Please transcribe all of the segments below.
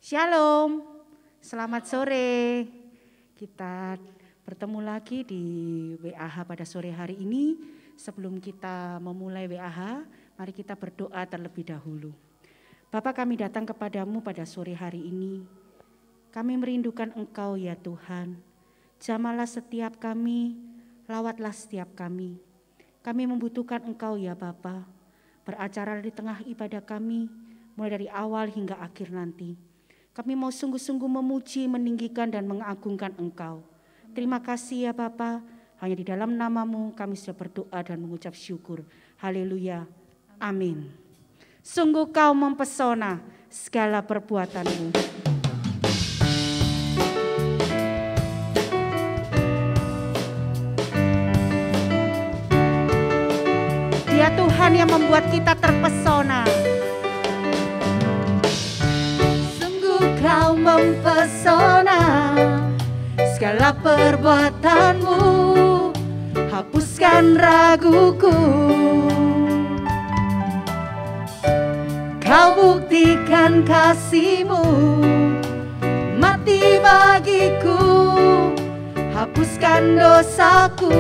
Shalom, selamat sore. Kita bertemu lagi di WAH pada sore hari ini. Sebelum kita memulai WAH, mari kita berdoa terlebih dahulu. Bapa, kami datang kepadamu pada sore hari ini. Kami merindukan Engkau ya Tuhan. Jamalah setiap kami, lawatlah setiap kami. Kami membutuhkan Engkau ya Bapa. Beracara di tengah ibadah kami, mulai dari awal hingga akhir nanti. Kami mau sungguh-sungguh memuji, meninggikan dan mengagungkan Engkau. Terima kasih ya Bapa, hanya di dalam nama-Mu kami sudah berdoa dan mengucap syukur. Haleluya, amin. Sungguh Kau mempesona segala perbuatan-Mu. Dia Tuhan yang membuat kita terpesona. Kau mempesona segala perbuatanmu, hapuskan raguku. Kau buktikan kasih-Mu, mati bagiku, hapuskan dosaku.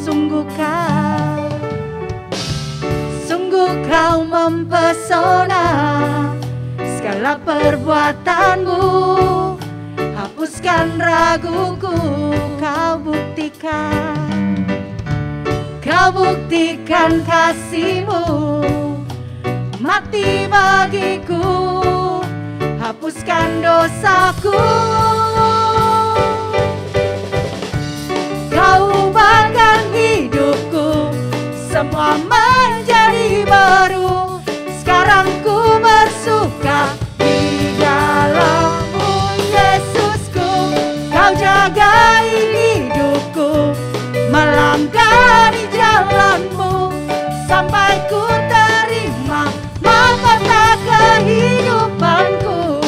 Sungguh Kau mempesona segala perbuatanmu, hapuskan raguku. Kau buktikan kasih-Mu, mati bagiku, hapuskan dosaku. Kau ubahkan hidupku, semua menjadi baru. Sekarang ku bersuka di dalam-Mu Yesusku. Kau jagai hidupku, melangkah di jalan-Mu, sampai ku terima mahkota kehidupanku.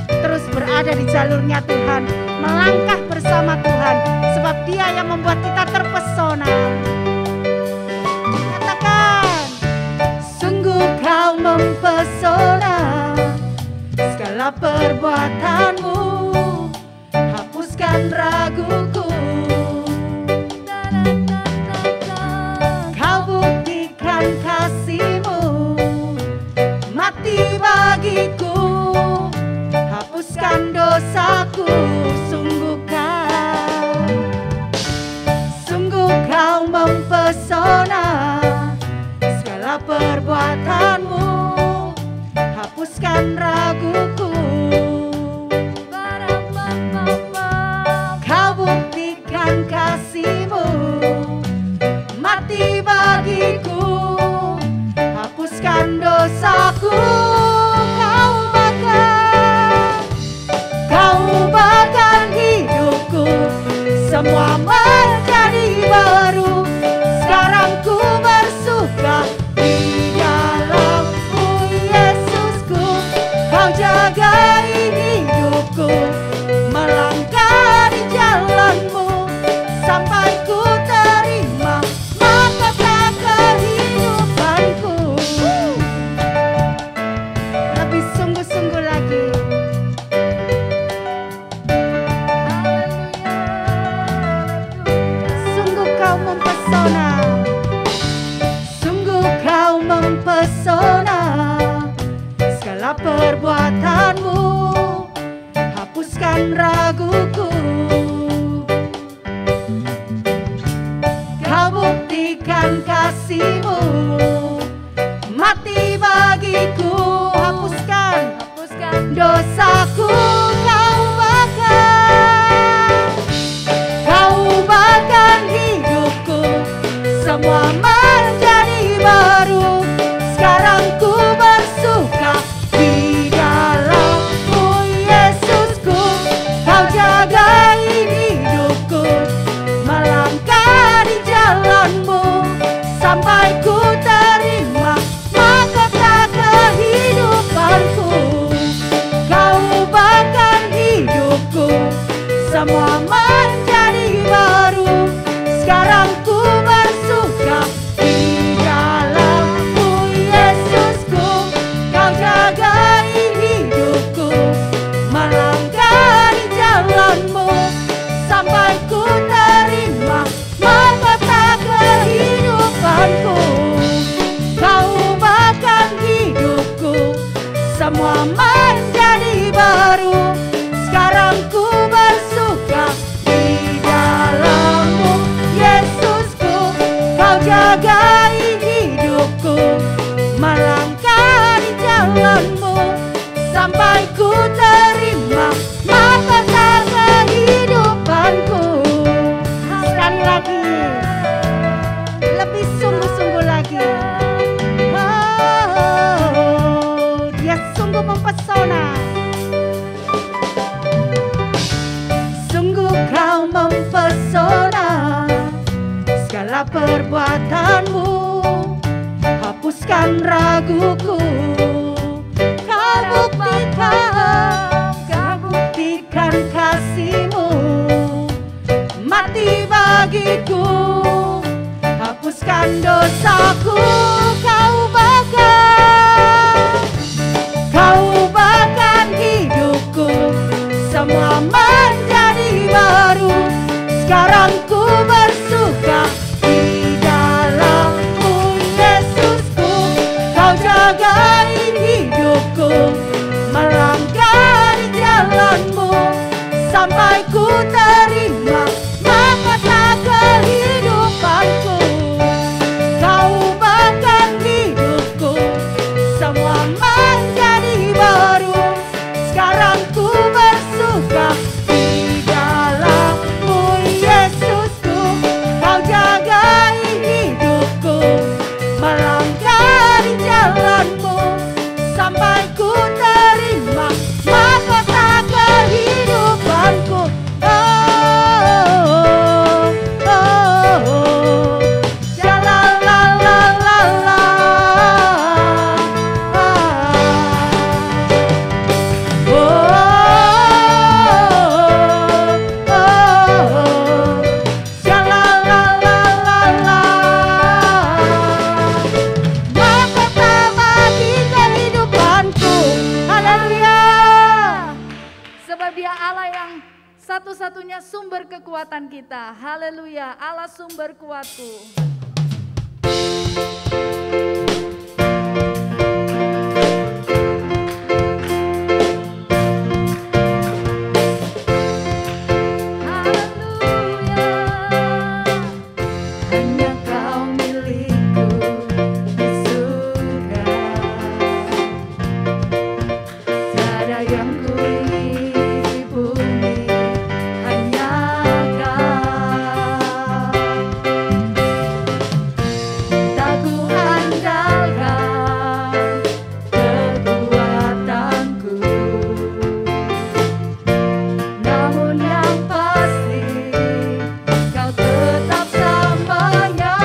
Terus berada di jalurnya Tuhan, melangkah bersama Tuhan, sebab Dia yang membuat kita terpesona. Kau mempesona segala perbuatanmu, hapuskan raguku. Kau buktikan kasih-Mu, mati bagiku, hapuskan dosaku. Sungguh Kau mempesona segala perbuatanmu, hapuskan raguku. Kau buktikan kasih-Mu, mati bagiku, hapuskan dosaku. Kau ubahkan hidupku, semua menjadi baru. Sekarang ku bersuka di dalam-Mu Yesusku. Kau jagai hidupku, melangkah di jalan-Mu, sampai ku terima mahkota kehidupanku. Lebih sungguh-sungguh lagi. Sungguh Kau mempesona. Mempesona segala perbuatanmu, hapuskan raguku. Kau buktikan kasih-Mu, mati bagiku, hapuskan dosaku. Kau ubahkan hidupku, semua menjadi baru. Sekarang ku bersuka di dalam-Mu Yesusku. Kau jagai hidupku, melangkah di jalan-Mu, sampai ku terima mahkota kehidupanku. Kau ubahkan hidupku, semua menjadi baru. Sekarang ku bersuka di dalam-Mu Yesusku. Kau jagai hidupku, melangkah di jalanmu, sampai ku terima mahkota kehidupanku. Sekali lagi, lebih sungguh-sungguh lagi. Oh, dia sungguh mempesona. Sungguh kau mempesona, segala perbuatanmu hapuskan raguku. Kau buktikan kasihmu, mati bagiku, hapuskan dosaku. Kau bahkan hidupku, semua menjadi baru. Sekarang ku bersuka di dalam-Mu, Yesusku. Kau jagai hidupku, melangkah di jalan-Mu, sampai ku terima mahkota kehidupanku. Kau bahkan hidupku, semua menjadi baru. Sekarang ku bersuka di dalam-Mu, Yesusku. Kau jagai hidupku, melangkah di jalan-Mu, sampai ku terima mahkota kehidupanku. Satu-satunya sumber kekuatan kita. Haleluya, Allah sumber kuatku. Namun yang pasti kau tetap selamanya.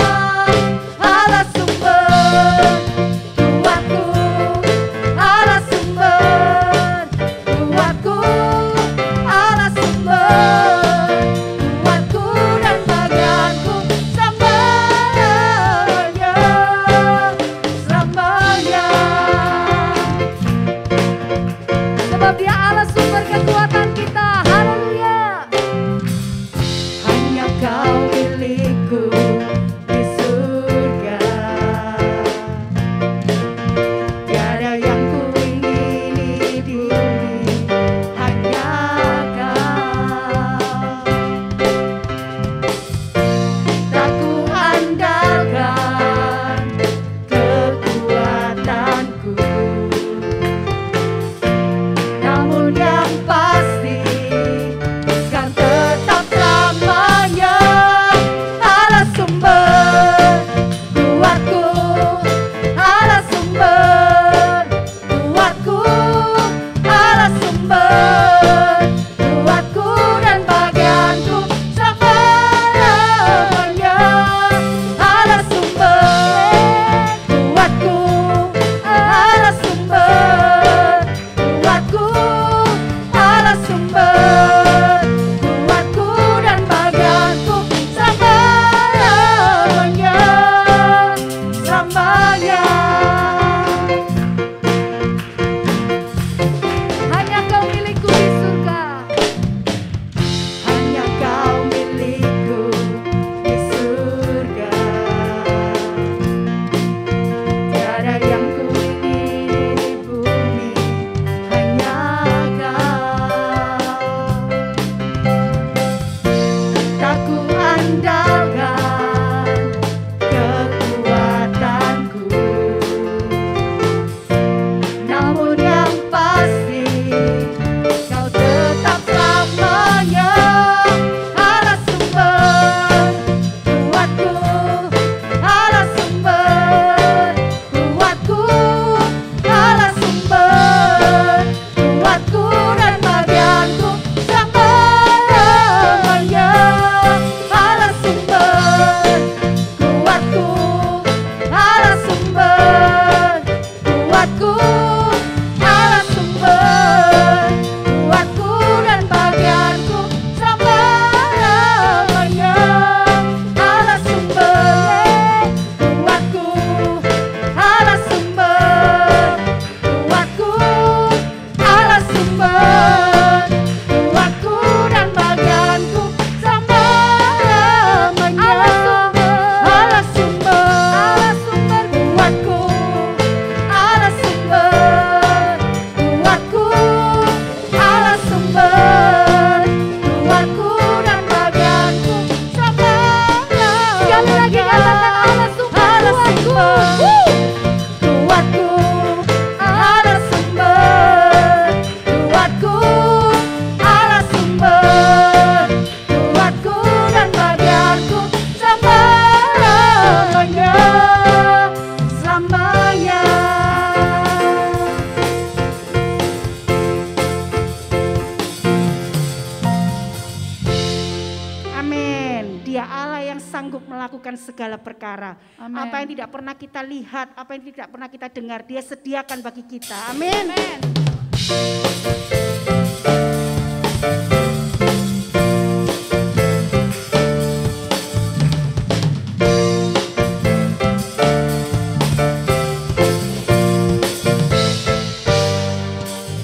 Dia Allah yang sanggup melakukan segala perkara. Amin. Apa yang tidak pernah kita lihat, apa yang tidak pernah kita dengar, Dia sediakan bagi kita. Amin. Amin.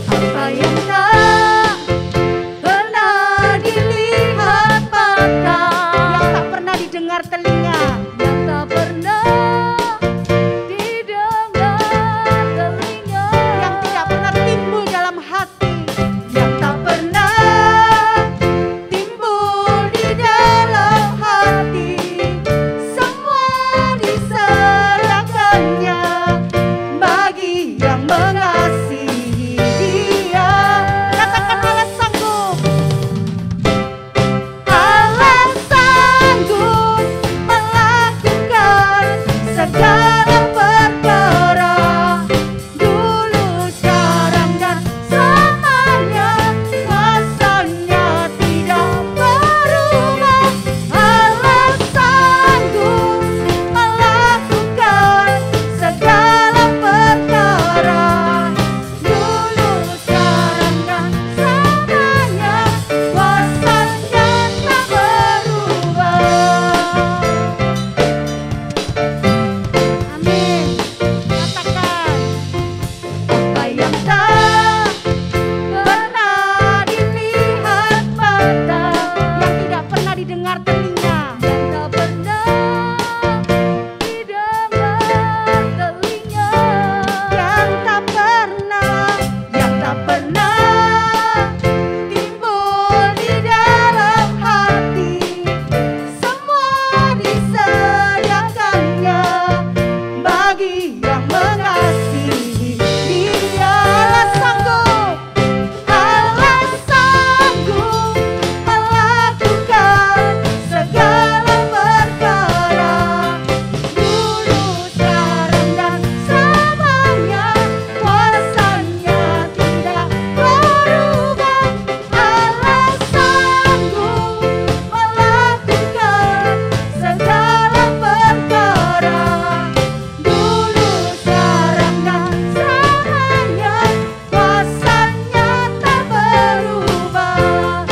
Apa yang tak pernah dilihat mata, Yang tak pernah didengar telinga, yang tak pernah didengar telinga, yang tidak pernah timbul dalam hati, yang tak pernah timbul di dalam hati, semua diserahkannya bagi yang mengasihi Dia. katakan Allah sanggup. Allah sanggup melakukan segala perkara, dulu, sekarang, dan selamanya. Kuasanya tidak berubah. Allah sanggup melakukan segala perkara, dulu, sekarang, dan selamanya. Kuasanya tak berubah. Amin. Katakan. Apa yang tak pernah dilihat mata, Yang tidak pernah didengar telinga, yang tak pernah didengar telinga, yang tak pernah timbul di dalam hati, semua disediakannya bagi yang mengasihi Dia. Allah sanggup melakukan segala perkara, dulu, sekarang, dan selamanya. Kuasanya tidak berubah. Allah sanggup melakukan segala perkara, dulu, sekarang, dan selamanya. Kuasanya tak berubah.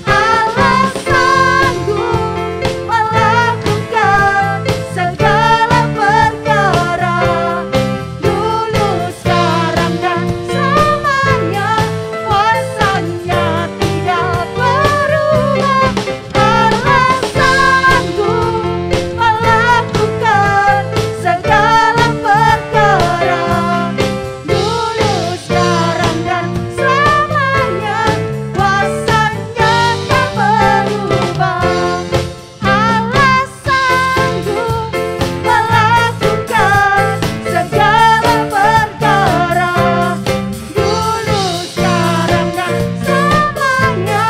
Allah sanggup melakukan segala perkara, dulu, sekarang, dan selamanya. Kuasanya tidak berubah. Allah sanggup melakukan segala perkara, dulu, sekarang, dan selamanya. Kuasanya tak berubah. Allah sanggup melakukan segala perkara, dulu, sekarang, dan selamanya.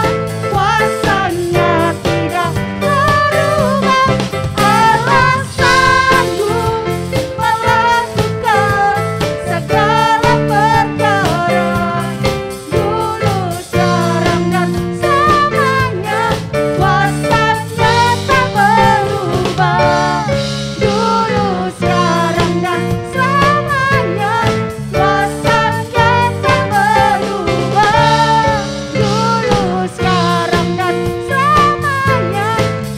Kuasanya tidak berubah. Allah sanggup melakukan segala perkara, dulu, sekarang, dan selamanya. Kuasanya tak berubah. Dulu, sekarang, dan selamanya. Kuasanya tak berubah. Dulu, sekarang, dan selamanya.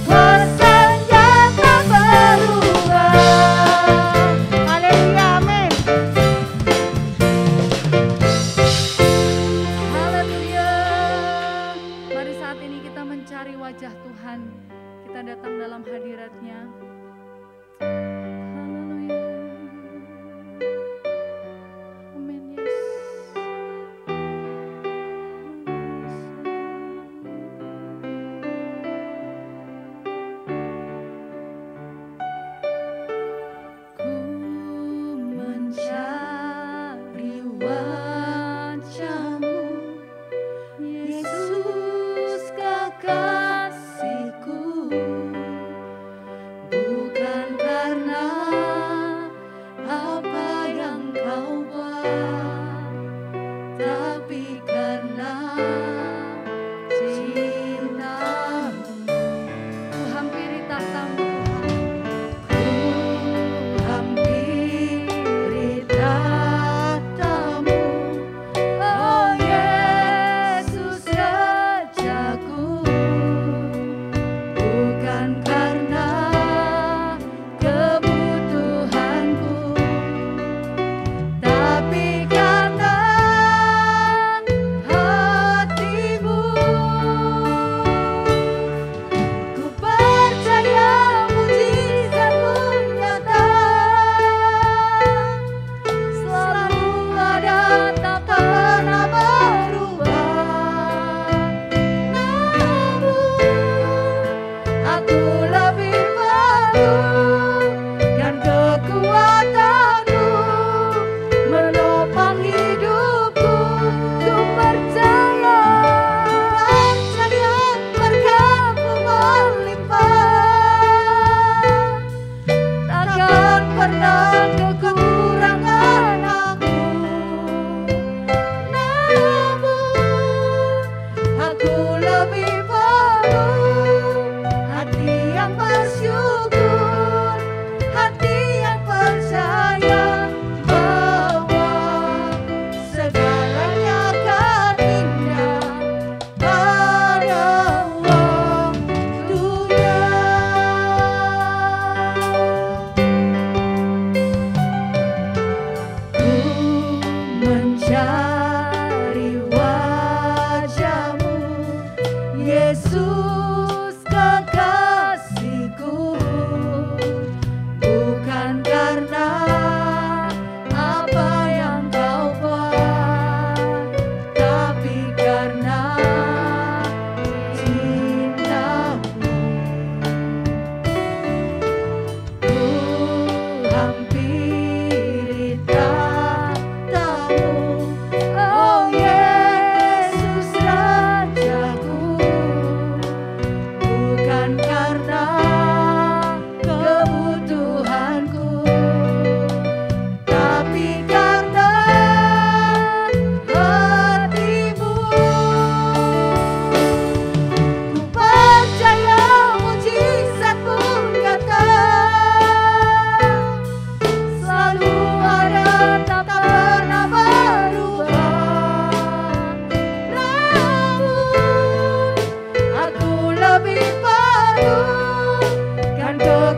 Kuasanya tak berubah. haleluya, amin. Haleluya. Mari saat ini kita mencari wajah Tuhan. Kita datang dalam hadirat-Nya. Haleluya. Amin, Yesus. Ku mencari wajah-Mu, Yesus kekasihku, bukan karena apa yang Kau buat, tapi karena cinta-Mu. Ku hampiri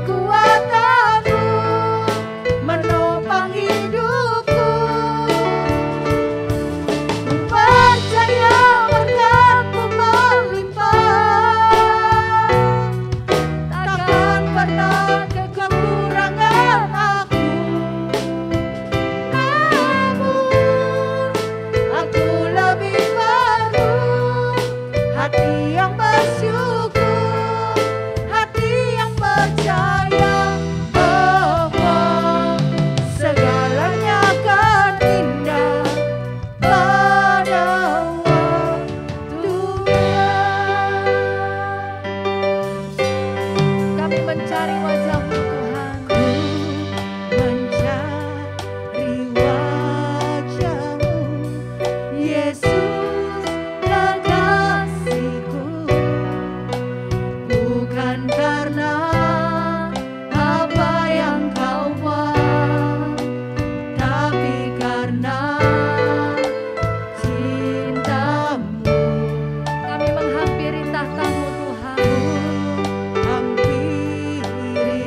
kekuatan-Mu menopang hidupku. Ku percaya berkat-Mu melimpah, takkan pernah kekurangan aku. Namun aku lebih perlu hati yang bersyukur, hati yang percaya bahwa segalanya akan indah pada waktunya. Kami mencari wajah-Mu Tuhan. Ku mencari wajah-Mu, Yesus kekasihku. Bukan karena apa yang Kau buat, tapi karena cinta-Mu. Kami menghampiri tahta-Mu Tuhan. Hampiri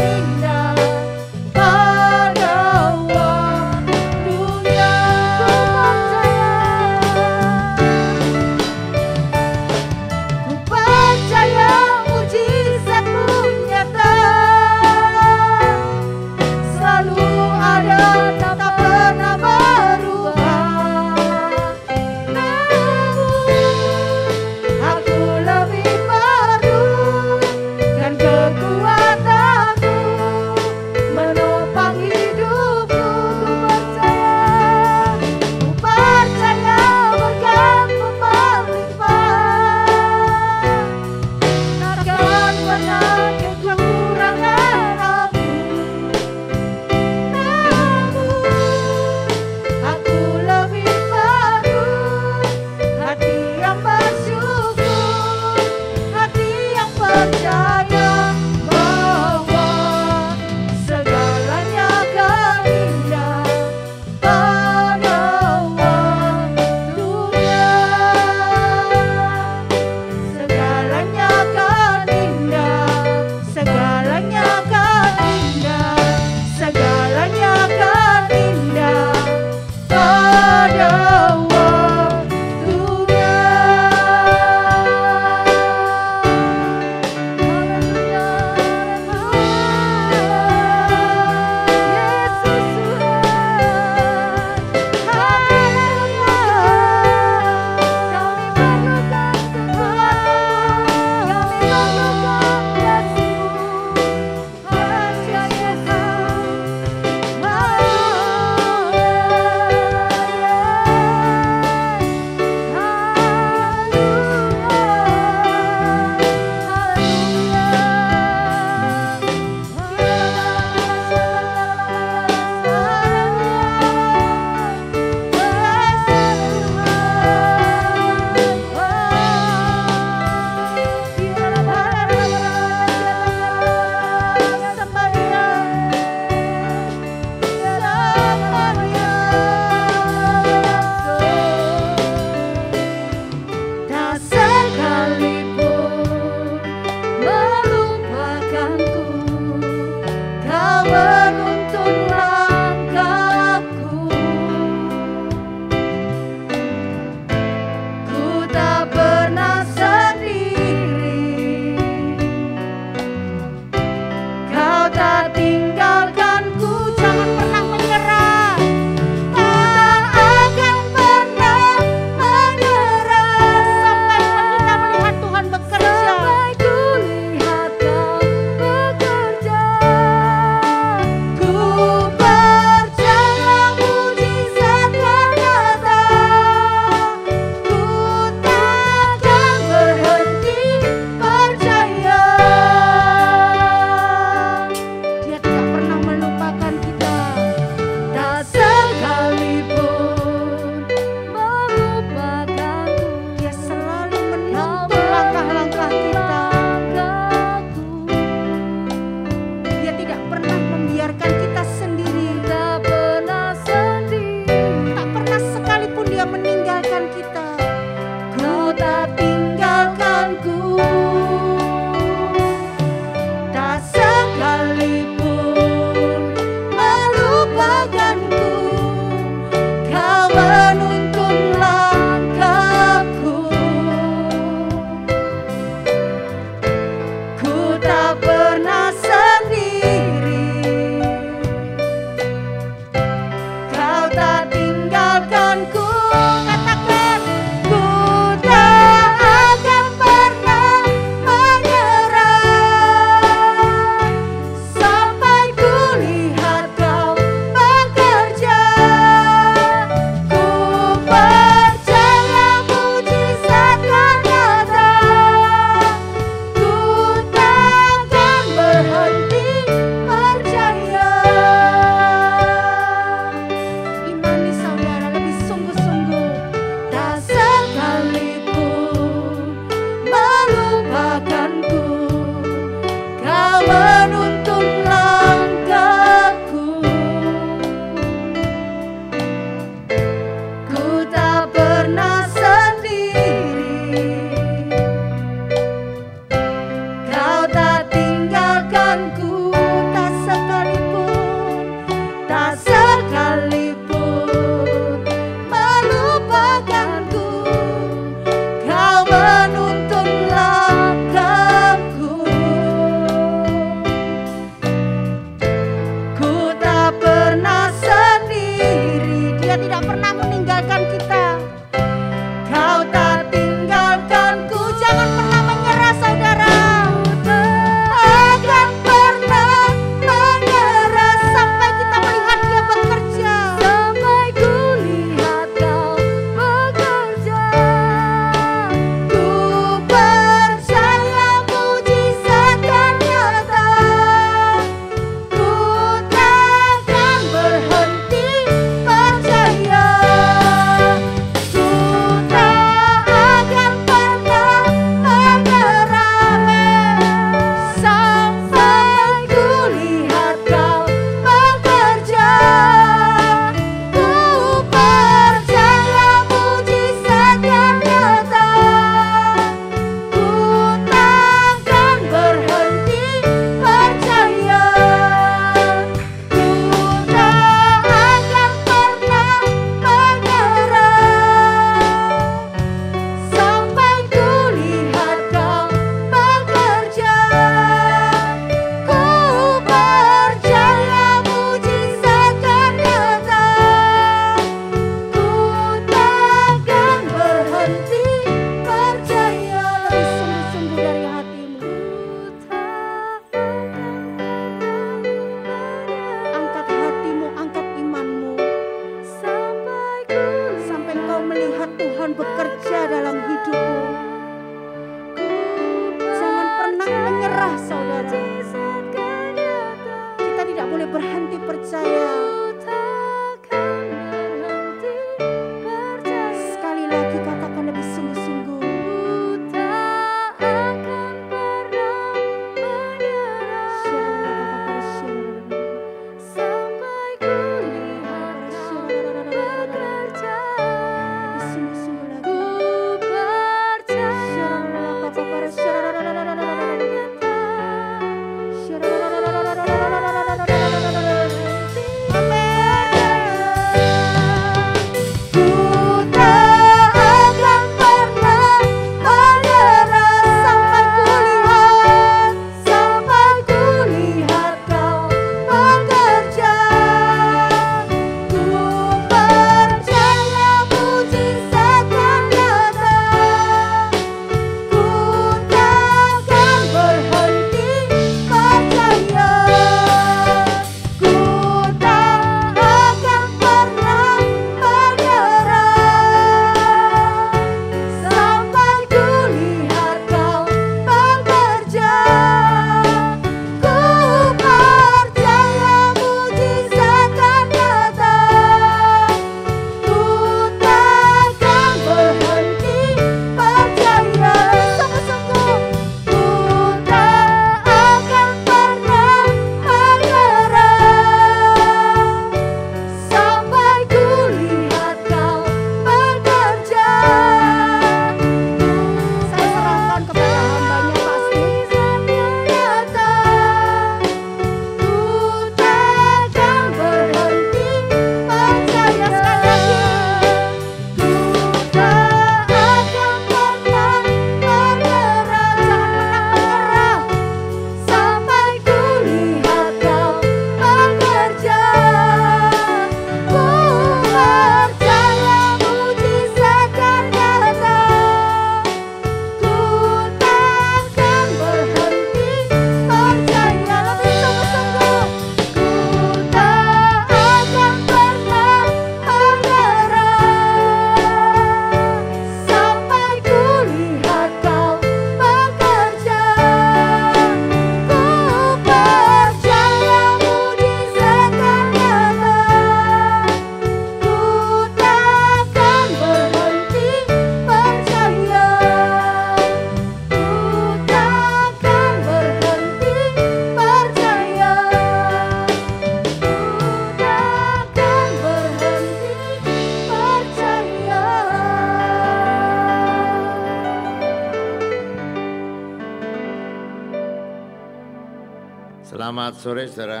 Selamat sore saudara.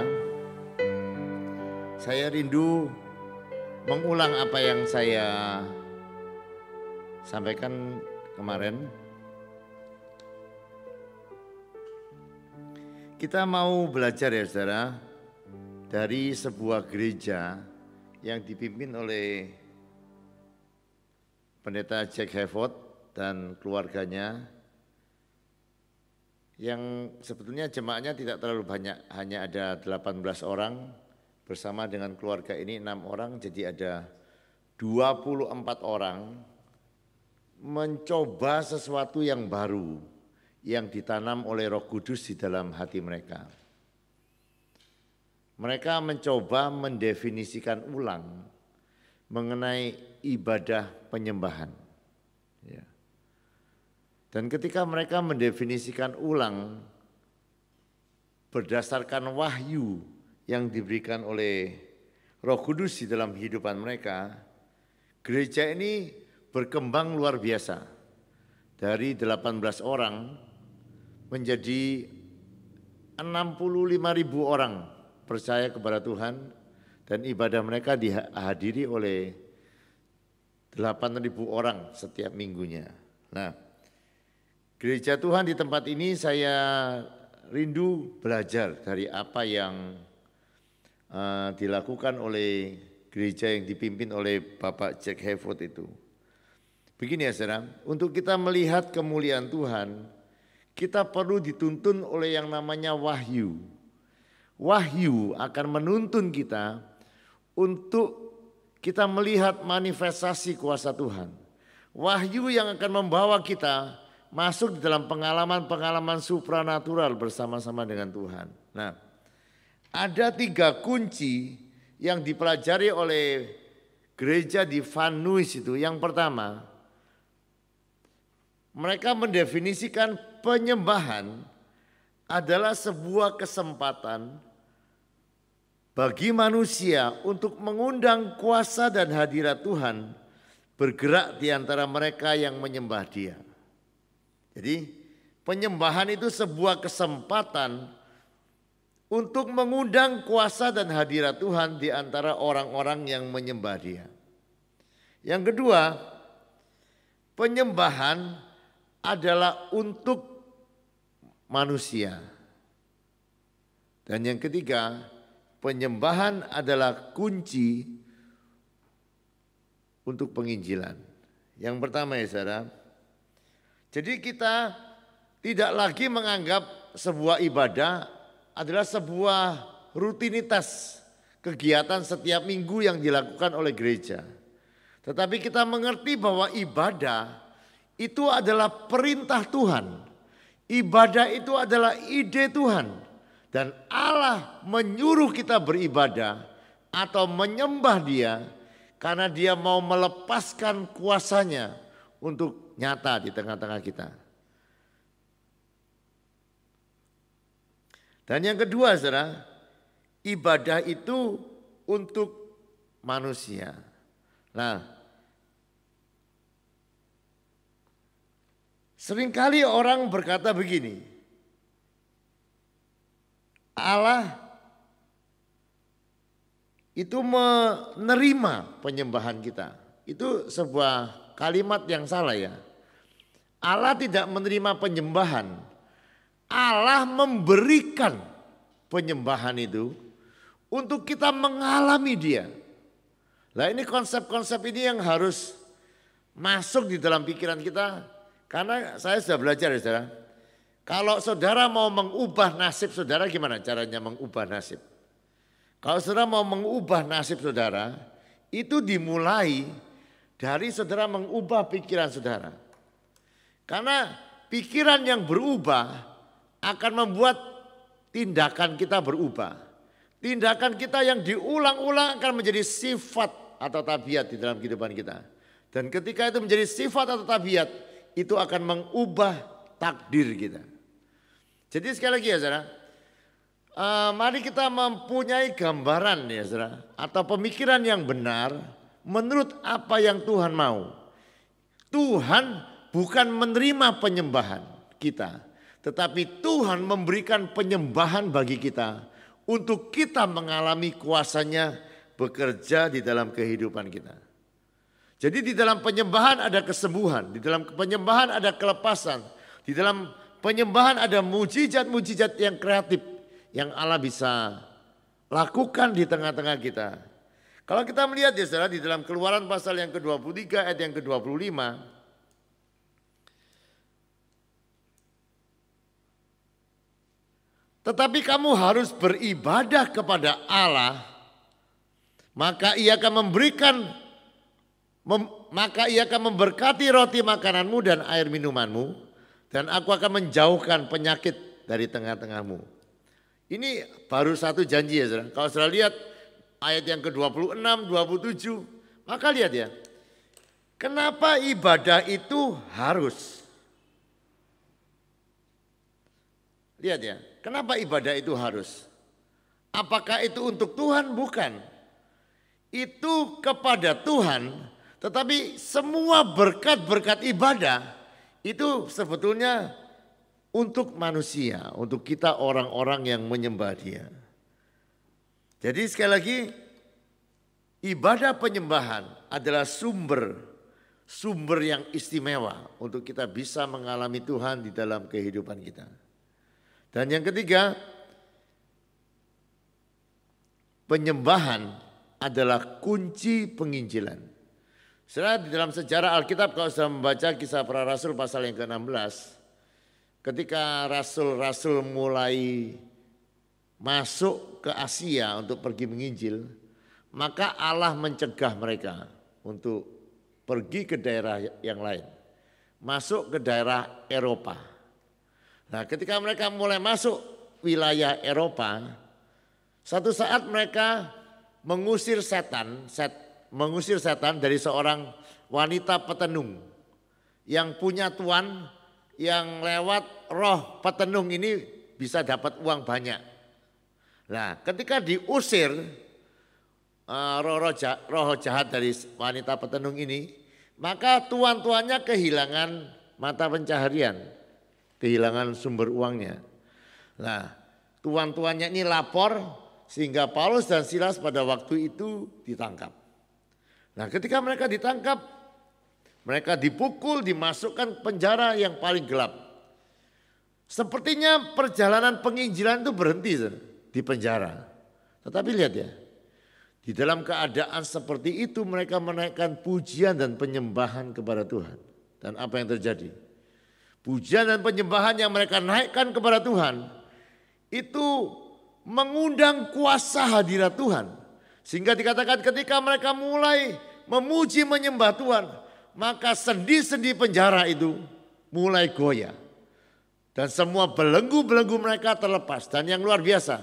Saya rindu mengulang apa yang saya sampaikan kemarin. Kita mau belajar ya saudara dari sebuah gereja yang dipimpin oleh Pendeta Jack Hayford dan keluarganya, yang sebetulnya jemaatnya tidak terlalu banyak, hanya ada 18 orang, bersama dengan keluarga ini 6 orang, jadi ada 24 orang mencoba sesuatu yang baru yang ditanam oleh Roh Kudus di dalam hati mereka. Mereka mencoba mendefinisikan ulang mengenai ibadah penyembahan. Ya. Dan ketika mereka mendefinisikan ulang berdasarkan wahyu yang diberikan oleh Roh Kudus di dalam kehidupan mereka, gereja ini berkembang luar biasa. Dari 18 orang menjadi 65.000 orang percaya kepada Tuhan, dan ibadah mereka dihadiri oleh 8.000 orang setiap minggunya. Nah, gereja Tuhan di tempat ini saya rindu belajar dari apa yang dilakukan oleh gereja yang dipimpin oleh Bapak Jack Hayford itu. Begini ya saudara, untuk kita melihat kemuliaan Tuhan, kita perlu dituntun oleh yang namanya wahyu. Wahyu akan menuntun kita untuk kita melihat manifestasi kuasa Tuhan. Wahyu yang akan membawa kita masuk di dalam pengalaman-pengalaman supranatural bersama-sama dengan Tuhan. Nah, ada 3 kunci yang dipelajari oleh gereja di Van Nuys itu. Yang pertama, mereka mendefinisikan penyembahan adalah sebuah kesempatan bagi manusia untuk mengundang kuasa dan hadirat Tuhan bergerak di antara mereka yang menyembah Dia. Jadi penyembahan itu sebuah kesempatan untuk mengundang kuasa dan hadirat Tuhan di antara orang-orang yang menyembah Dia. Yang kedua, penyembahan adalah untuk manusia. Dan yang ketiga, penyembahan adalah kunci untuk penginjilan. Yang pertama ya saudara, jadi kita tidak lagi menganggap sebuah ibadah adalah sebuah rutinitas kegiatan setiap minggu yang dilakukan oleh gereja. Tetapi kita mengerti bahwa ibadah itu adalah perintah Tuhan. Ibadah itu adalah ide Tuhan. Dan Allah menyuruh kita beribadah atau menyembah Dia karena Dia mau melepaskan kuasanya untuk nyata di tengah-tengah kita. Dan yang kedua saudara, ibadah itu untuk manusia. Nah, seringkali orang berkata begini, Allah itu menerima penyembahan kita. Itu sebuah kalimat yang salah ya. Allah tidak menerima penyembahan. Allah memberikan penyembahan itu untuk kita mengalami Dia. Nah ini konsep-konsep ini yang harus masuk di dalam pikiran kita. Karena saya sudah belajar ya saudara. Kalau saudara mau mengubah nasib saudara, gimana caranya mengubah nasib? Kalau saudara mau mengubah nasib saudara, itu dimulai dari saudara mengubah pikiran saudara. Karena pikiran yang berubah akan membuat tindakan kita berubah. Tindakan kita yang diulang-ulang akan menjadi sifat atau tabiat di dalam kehidupan kita. Dan ketika itu menjadi sifat atau tabiat, itu akan mengubah takdir kita. Jadi sekali lagi ya saudara, mari kita mempunyai gambaran ya saudara, atau pemikiran yang benar menurut apa yang Tuhan mau. Tuhan bukan menerima penyembahan kita, tetapi Tuhan memberikan penyembahan bagi kita untuk kita mengalami kuasanya bekerja di dalam kehidupan kita. Jadi di dalam penyembahan ada kesembuhan, di dalam penyembahan ada kelepasan, di dalam penyembahan ada mujizat-mujizat yang kreatif yang Allah bisa lakukan di tengah-tengah kita. Kalau kita melihat ya saudara di dalam Keluaran pasal yang ke-23 ayat yang ke-25. Tetapi kamu harus beribadah kepada Allah, maka ia akan memberkati roti makananmu dan air minumanmu, dan aku akan menjauhkan penyakit dari tengah-tengahmu. Ini baru satu janji ya saudara. Kalau saudara lihat ayat yang ke-26, 27, maka lihat ya. Kenapa ibadah itu harus? Lihat ya, kenapa ibadah itu harus? Apakah itu untuk Tuhan? Bukan. Itu kepada Tuhan, tetapi semua berkat-berkat ibadah itu sebetulnya untuk manusia, untuk kita orang-orang yang menyembah Dia. Jadi sekali lagi, ibadah penyembahan adalah sumber yang istimewa untuk kita bisa mengalami Tuhan di dalam kehidupan kita. Dan yang ketiga, penyembahan adalah kunci penginjilan. Saudara, di dalam sejarah Alkitab kalau sudah membaca Kisah Para Rasul pasal yang ke-16, ketika rasul-rasul mulai masuk ke Asia untuk pergi menginjil, maka Allah mencegah mereka untuk pergi ke daerah yang lain, masuk ke daerah Eropa. Nah, ketika mereka mulai masuk wilayah Eropa, satu saat mereka mengusir setan dari seorang wanita petenung yang punya tuan, yang lewat roh petenung ini bisa dapat uang banyak. Nah, ketika diusir roh jahat dari wanita petenung ini, maka tuan-tuannya kehilangan mata pencaharian, kehilangan sumber uangnya. Nah, tuan-tuannya ini lapor sehingga Paulus dan Silas pada waktu itu ditangkap. Nah, ketika mereka ditangkap, mereka dipukul, dimasukkan penjara yang paling gelap. Sepertinya perjalanan penginjilan itu berhenti di penjara. Tetapi lihat ya, di dalam keadaan seperti itu mereka menaikkan pujian dan penyembahan kepada Tuhan. Dan apa yang terjadi? Pujian dan penyembahan yang mereka naikkan kepada Tuhan itu mengundang kuasa hadirat Tuhan. Sehingga dikatakan ketika mereka mulai memuji menyembah Tuhan, maka sendi-sendi penjara itu mulai goyah. Dan semua belenggu-belenggu mereka terlepas. Dan yang luar biasa,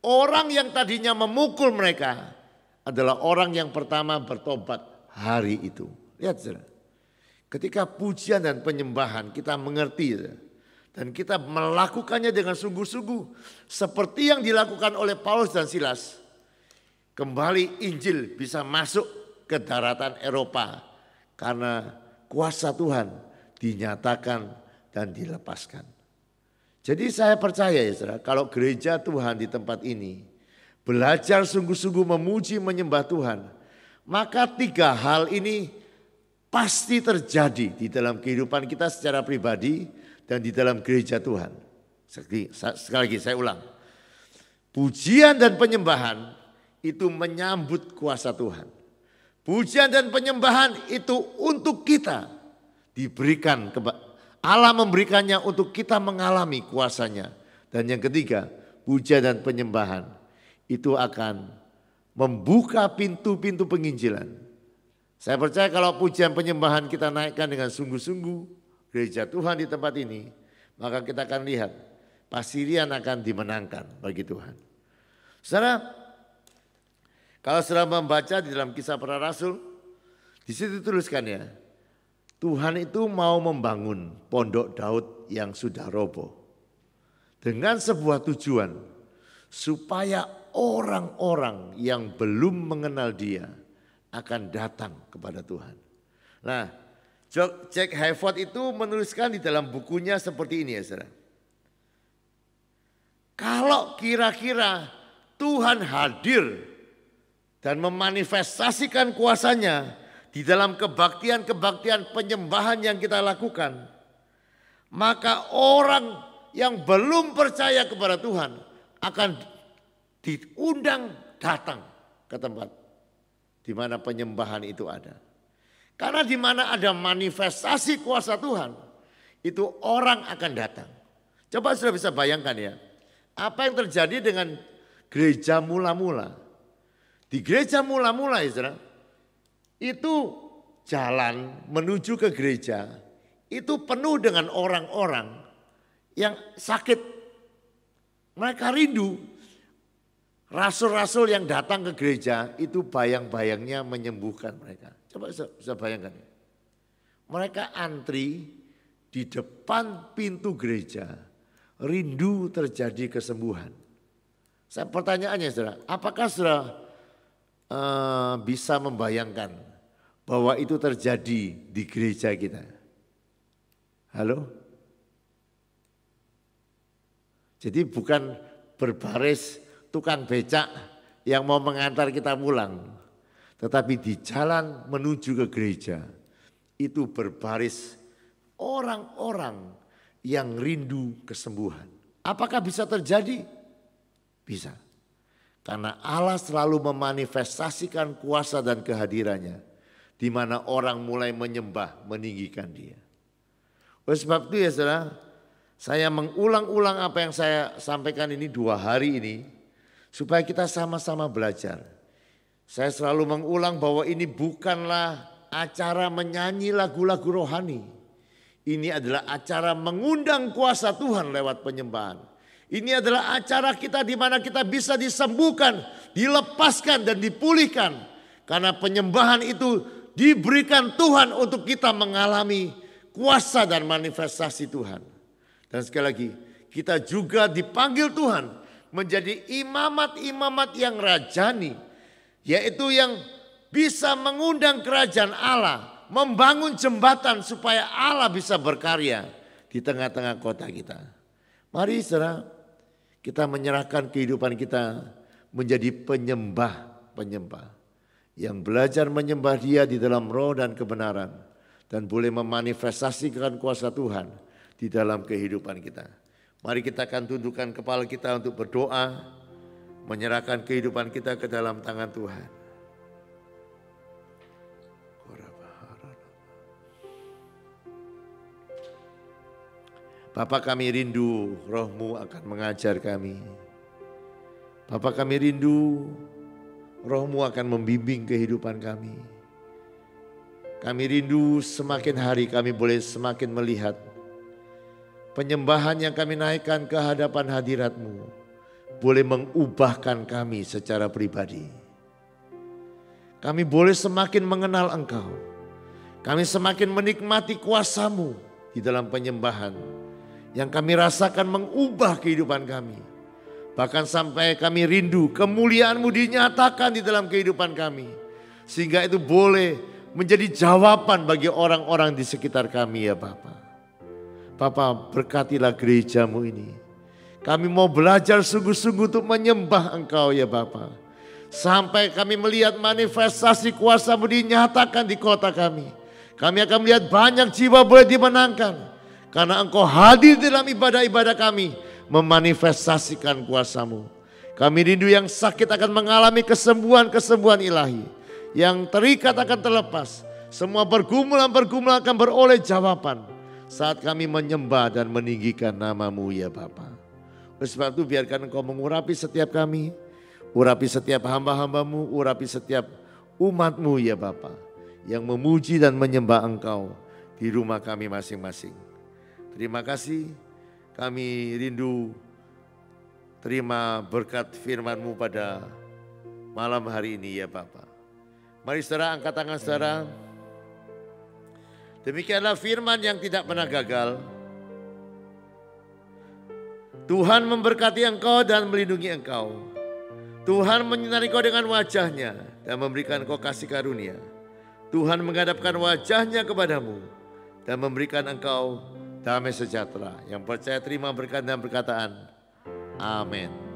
orang yang tadinya memukul mereka adalah orang yang pertama bertobat hari itu. Lihat saudara. Ketika pujian dan penyembahan kita mengerti dan kita melakukannya dengan sungguh-sungguh seperti yang dilakukan oleh Paulus dan Silas, kembali Injil bisa masuk ke daratan Eropa karena kuasa Tuhan dinyatakan dan dilepaskan. Jadi saya percaya ya saudara, kalau gereja Tuhan di tempat ini belajar sungguh-sungguh memuji menyembah Tuhan, maka tiga hal ini pasti terjadi di dalam kehidupan kita secara pribadi dan di dalam gereja Tuhan. Sekali lagi saya ulang. Pujian dan penyembahan itu menyambut kuasa Tuhan. Pujian dan penyembahan itu untuk kita diberikan. Allah memberikannya untuk kita mengalami kuasanya. Dan yang ketiga, pujian dan penyembahan itu akan membuka pintu-pintu penginjilan. Saya percaya kalau pujian penyembahan kita naikkan dengan sungguh-sungguh gereja Tuhan di tempat ini, maka kita akan lihat pasirian akan dimenangkan bagi Tuhan. Saudara, kalau saudara membaca di dalam Kisah Para Rasul, di situ tuliskan ya, Tuhan itu mau membangun pondok Daud yang sudah roboh dengan sebuah tujuan supaya orang-orang yang belum mengenal Dia akan datang kepada Tuhan. Nah, Jack Hayford itu menuliskan di dalam bukunya seperti ini ya saudara. Kalau kira-kira Tuhan hadir dan memanifestasikan kuasanya di dalam kebaktian-kebaktian penyembahan yang kita lakukan, maka orang yang belum percaya kepada Tuhan akan diundang datang ke tempat di mana penyembahan itu ada. Karena di mana ada manifestasi kuasa Tuhan, itu orang akan datang. Coba sudah bisa bayangkan ya, apa yang terjadi dengan gereja mula-mula. Di gereja mula-mula itu jalan menuju ke gereja itu penuh dengan orang-orang yang sakit. Mereka rindu. Rasul-rasul yang datang ke gereja itu bayang-bayangnya menyembuhkan mereka. Coba bisa bayangkan. Mereka antri di depan pintu gereja. Rindu terjadi kesembuhan. Pertanyaannya saudara, apakah saudara bisa membayangkan bahwa itu terjadi di gereja kita? Halo? Jadi bukan berbaris tukang becak yang mau mengantar kita pulang. Tetapi di jalan menuju ke gereja itu berbaris orang-orang yang rindu kesembuhan. Apakah bisa terjadi? Bisa. Karena Allah selalu memanifestasikan kuasa dan kehadirannya. Di mana orang mulai menyembah, meninggikan dia. Oleh sebab itu ya saudara, saya mengulang-ulang apa yang saya sampaikan ini 2 hari ini. Supaya kita sama-sama belajar. Saya selalu mengulang bahwa ini bukanlah acara menyanyi lagu-lagu rohani. Ini adalah acara mengundang kuasa Tuhan lewat penyembahan. Ini adalah acara kita di mana kita bisa disembuhkan, dilepaskan dan dipulihkan. Karena penyembahan itu diberikan Tuhan untuk kita mengalami kuasa dan manifestasi Tuhan. Dan sekali lagi, kita juga dipanggil Tuhan menjadi imamat-imamat yang rajani. Yaitu yang bisa mengundang kerajaan Allah, membangun jembatan supaya Allah bisa berkarya di tengah-tengah kota kita. Mari saudara, kita menyerahkan kehidupan kita menjadi penyembah yang belajar menyembah Dia di dalam roh dan kebenaran dan boleh memanifestasikan kuasa Tuhan di dalam kehidupan kita. Mari kita akan tundukkan kepala kita untuk berdoa, menyerahkan kehidupan kita ke dalam tangan Tuhan. Bapa, kami rindu Roh-Mu akan mengajar kami. Bapa, kami rindu Roh-Mu akan membimbing kehidupan kami. Kami rindu semakin hari kami boleh semakin melihat penyembahan yang kami naikkan ke hadapan hadirat-Mu boleh mengubahkan kami secara pribadi. Kami boleh semakin mengenal Engkau. Kami semakin menikmati kuasa-Mu di dalam penyembahan yang kami rasakan mengubah kehidupan kami. Bahkan sampai kami rindu kemuliaan-Mu dinyatakan di dalam kehidupan kami. Sehingga itu boleh menjadi jawaban bagi orang-orang di sekitar kami ya Bapa. Bapa, berkatilah gereja-Mu ini. Kami mau belajar sungguh-sungguh untuk menyembah Engkau ya Bapa. Sampai kami melihat manifestasi kuasa-Mu dinyatakan di kota kami. Kami akan melihat banyak jiwa boleh dimenangkan. Karena Engkau hadir dalam ibadah-ibadah kami, memanifestasikan kuasa-Mu. Kami rindu yang sakit akan mengalami kesembuhan-kesembuhan ilahi. Yang terikat akan terlepas. Semua pergumulan-pergumulan akan beroleh jawaban. Saat kami menyembah dan meninggikan nama-Mu ya Bapa. Oleh sebab itu biarkan Engkau mengurapi setiap kami. Urapi setiap hamba-hamba-Mu, urapi setiap umat-Mu ya Bapa. Yang memuji dan menyembah Engkau di rumah kami masing-masing. Terima kasih, kami rindu terima berkat firman-Mu pada malam hari ini ya Bapa. Mari saudara angkat tangan saudara. Demikianlah firman yang tidak pernah gagal. Tuhan memberkati engkau dan melindungi engkau. Tuhan menyinari engkau dengan wajah-Nya dan memberikan engkau kasih karunia. Tuhan menghadapkan wajah-Nya kepadamu dan memberikan engkau damai sejahtera. Yang percaya terima berkat dan perkataan. Amin.